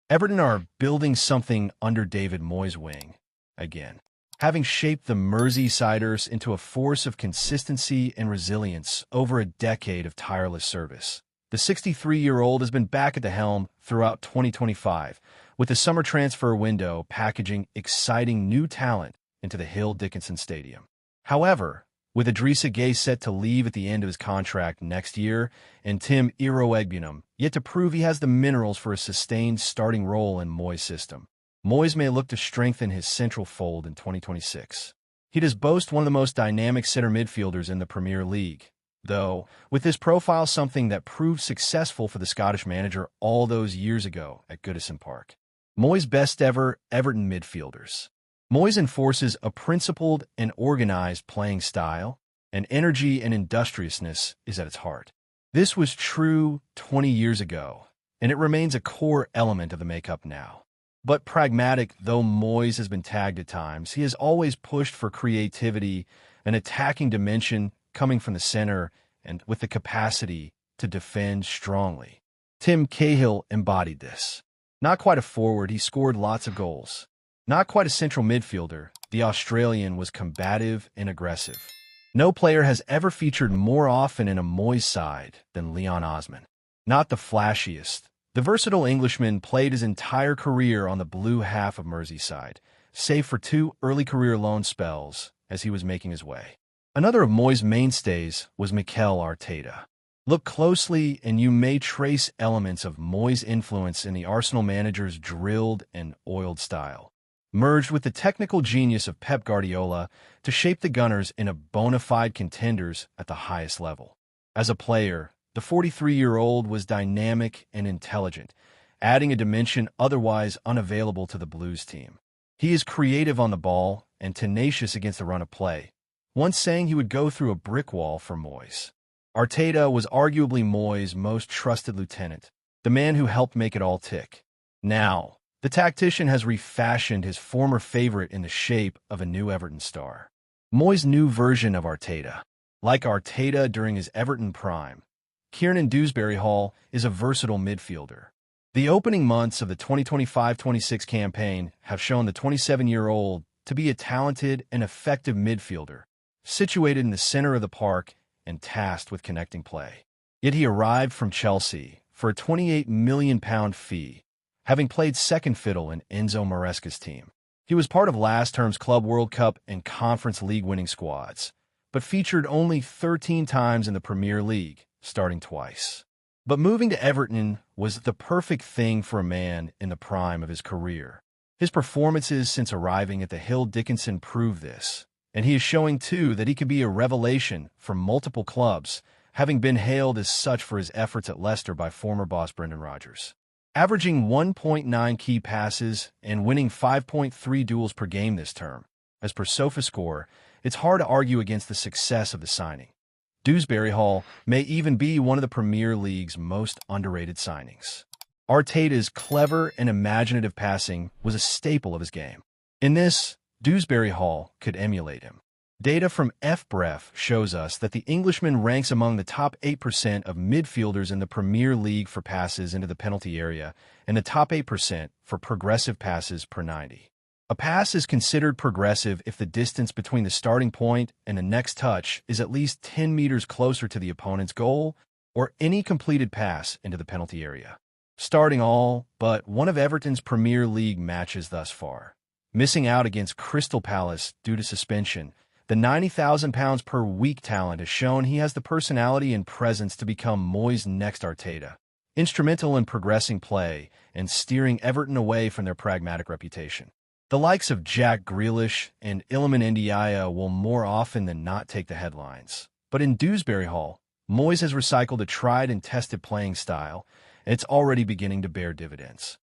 Everton are building something under David Moyes' wing again, having shaped the Merseysiders into a force of consistency and resilience over a decade of tireless service. The 63-year-old has been back at the helm throughout 2025, with the summer transfer window packaging exciting new talent into the Hill Dickinson Stadium. However, with Idrissa Gueye set to leave at the end of his contract next year, and Tim Iroegbunam yet to prove he has the minerals for a sustained starting role in Moyes' system, Moyes may look to strengthen his central fold in 2026. He does boast one of the most dynamic center midfielders in the Premier League, though, with this profile something that proved successful for the Scottish manager all those years ago at Goodison Park. Moyes' best ever Everton midfielders. Moyes enforces a principled and organized playing style, and energy and industriousness is at its heart. This was true 20 years ago, and it remains a core element of the makeup now. But pragmatic though Moyes has been tagged at times, he has always pushed for creativity, an attacking dimension coming from the center, and with the capacity to defend strongly. Tim Cahill embodied this. Not quite a forward, he scored lots of goals. Not quite a central midfielder, the Australian was combative and aggressive. No player has ever featured more often in a Moyes side than Leon Osman. Not the flashiest, the versatile Englishman played his entire career on the blue half of Merseyside, save for 2 early career loan spells as he was making his way. Another of Moyes' mainstays was Mikel Arteta. Look closely and you may trace elements of Moyes' influence in the Arsenal manager's drilled and oiled style, merged with the technical genius of Pep Guardiola to shape the Gunners into bona fide contenders at the highest level. As a player, the 43-year-old was dynamic and intelligent, adding a dimension otherwise unavailable to the Blues team. He is creative on the ball and tenacious against the run of play, once saying he would go through a brick wall for Moyes. Arteta was arguably Moyes' most trusted lieutenant, the man who helped make it all tick. Now, the tactician has refashioned his former favorite in the shape of a new Everton star. Moyes' new version of Arteta. Like Arteta during his Everton prime, Kiernan Dewsbury-Hall is a versatile midfielder. The opening months of the 2025-26 campaign have shown the 27-year-old to be a talented and effective midfielder, situated in the center of the park and tasked with connecting play. Yet he arrived from Chelsea for a £28 million fee, having played second fiddle in Enzo Maresca's team. He was part of last term's Club World Cup and Conference League winning squads, but featured only 13 times in the Premier League, starting twice. But moving to Everton was the perfect thing for a man in the prime of his career. His performances since arriving at the Hill Dickinson prove this, and he is showing too that he could be a revelation for multiple clubs, having been hailed as such for his efforts at Leicester by former boss Brendan Rodgers. Averaging 1.9 key passes and winning 5.3 duels per game this term. As per SofaScore, it's hard to argue against the success of the signing. Dewsbury-Hall may even be one of the Premier League's most underrated signings. Arteta's clever and imaginative passing was a staple of his game. In this, Dewsbury-Hall could emulate him. Data from FBref shows us that the Englishman ranks among the top 8% of midfielders in the Premier League for passes into the penalty area and the top 8% for progressive passes per 90. A pass is considered progressive if the distance between the starting point and the next touch is at least 10 meters closer to the opponent's goal or any completed pass into the penalty area. Starting all but one of Everton's Premier League matches thus far, missing out against Crystal Palace due to suspension, the £90,000 per week talent has shown he has the personality and presence to become Moyes' next Arteta, instrumental in progressing play and steering Everton away from their pragmatic reputation. The likes of Jack Grealish and Iliman Ndiaye will more often than not take the headlines. But in Dewsbury-Hall, Moyes has recycled a tried and tested playing style, and it's already beginning to bear dividends.